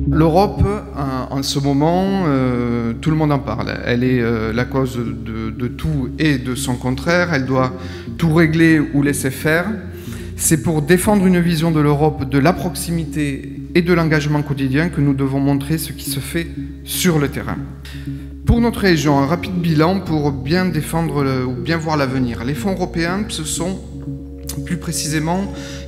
L'Europe, en ce moment, tout le monde en parle. Elle est la cause de tout et de son contraire. Elle doit tout régler ou laisser faire. C'est pour défendre une vision de l'Europe, de la proximité et de l'engagement quotidien que nous devons montrer ce qui se fait sur le terrain. Pour notre région, un rapide bilan pour bien défendre ou bien voir l'avenir. Les fonds européens, ce sont plus précisément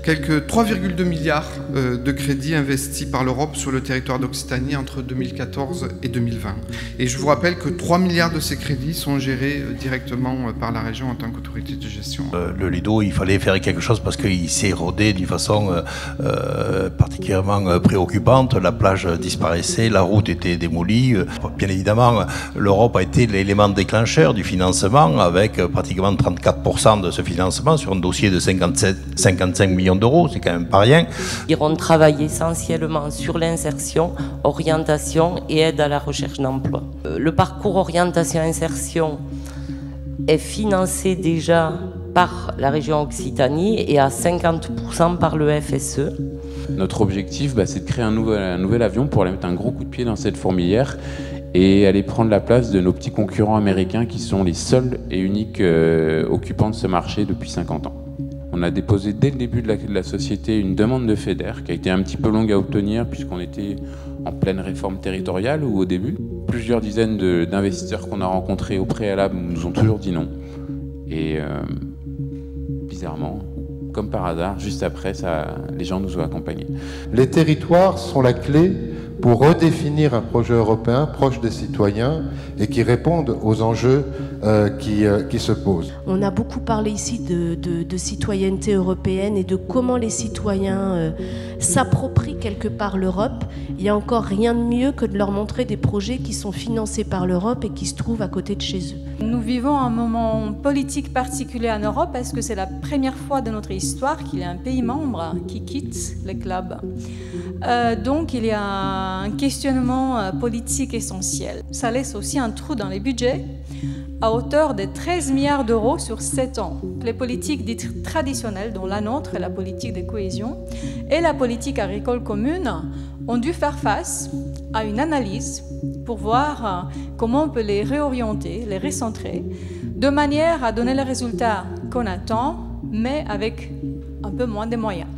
quelques 3,2 milliards de crédits investis par l'Europe sur le territoire d'Occitanie entre 2014 et 2020. Et je vous rappelle que 3 milliards de ces crédits sont gérés directement par la région en tant qu'autorité de gestion. Le Lido, il fallait faire quelque chose parce qu'il s'est érodé d'une façon particulièrement préoccupante. La plage disparaissait, la route était démolie. Bien évidemment, l'Europe a été l'élément déclencheur du financement avec pratiquement 34% de ce financement sur un dossier de 55 millions d'euros, c'est quand même pas rien. On travaille essentiellement sur l'insertion, orientation et aide à la recherche d'emploi. Le parcours orientation-insertion est financé déjà par la région Occitanie et à 50% par le FSE. Notre objectif, c'est de créer un nouvel avion pour aller mettre un gros coup de pied dans cette fourmilière et aller prendre la place de nos petits concurrents américains qui sont les seuls et uniques occupants de ce marché depuis 50 ans. On a déposé dès le début de la société une demande de FEDER qui a été un petit peu longue à obtenir puisqu'on était en pleine réforme territoriale ou au début. Plusieurs dizaines d'investisseurs qu'on a rencontrés au préalable nous ont toujours dit non. Et bizarrement, comme par hasard, juste après, les gens nous ont accompagnés. Les territoires sont la clé pour redéfinir un projet européen proche des citoyens et qui réponde aux enjeux qui se posent. On a beaucoup parlé ici de citoyenneté européenne et de comment les citoyens s'approprient quelque part l'Europe. Il n'y a encore rien de mieux que de leur montrer des projets qui sont financés par l'Europe et qui se trouvent à côté de chez eux. Nous vivons un moment politique particulier en Europe parce que c'est la première fois de notre histoire qu'il y a un pays membre qui quitte le club. Donc il y a un questionnement politique essentiel. Ça laisse aussi un trou dans les budgets à hauteur de 13 milliards d'euros sur 7 ans. Les politiques dites traditionnelles, dont la nôtre, la politique de cohésion, et la politique agricole commune, ont dû faire face à une analyse pour voir comment on peut les réorienter, les recentrer, de manière à donner les résultats qu'on attend, mais avec un peu moins de moyens.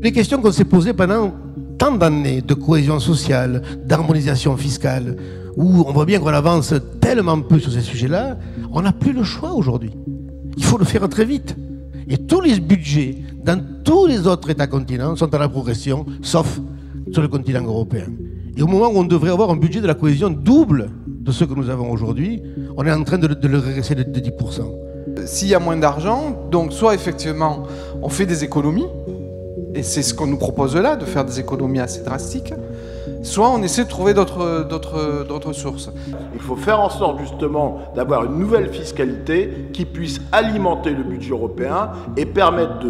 Les questions qu'on s'est posées pendant tant d'années de cohésion sociale, d'harmonisation fiscale, où on voit bien qu'on avance tellement peu sur ces sujets-là, on n'a plus le choix aujourd'hui. Il faut le faire très vite. Et tous les budgets dans tous les autres États continents sont à la progression, sauf sur le continent européen. Et au moment où on devrait avoir un budget de la cohésion double de ce que nous avons aujourd'hui, on est en train de le régresser de 10%. S'il y a moins d'argent, donc soit effectivement on fait des économies, et c'est ce qu'on nous propose là, de faire des économies assez drastiques, soit on essaie de trouver d'autres sources. Il faut faire en sorte justement d'avoir une nouvelle fiscalité qui puisse alimenter le budget européen et permettre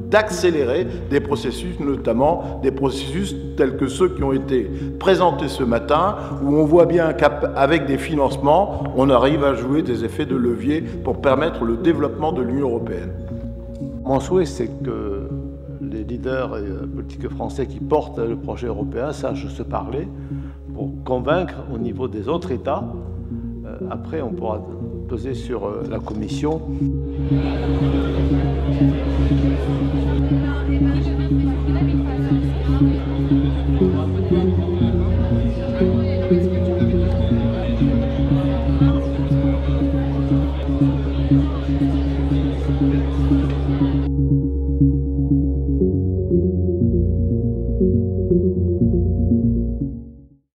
d'accélérer des processus, notamment des processus tels que ceux qui ont été présentés ce matin, où on voit bien qu'avec des financements, on arrive à jouer des effets de levier pour permettre le développement de l'Union européenne. Mon souhait, c'est que les leaders politiques français qui portent le projet européen sachent se parler pour convaincre au niveau des autres États. Après, on pourra peser sur la Commission.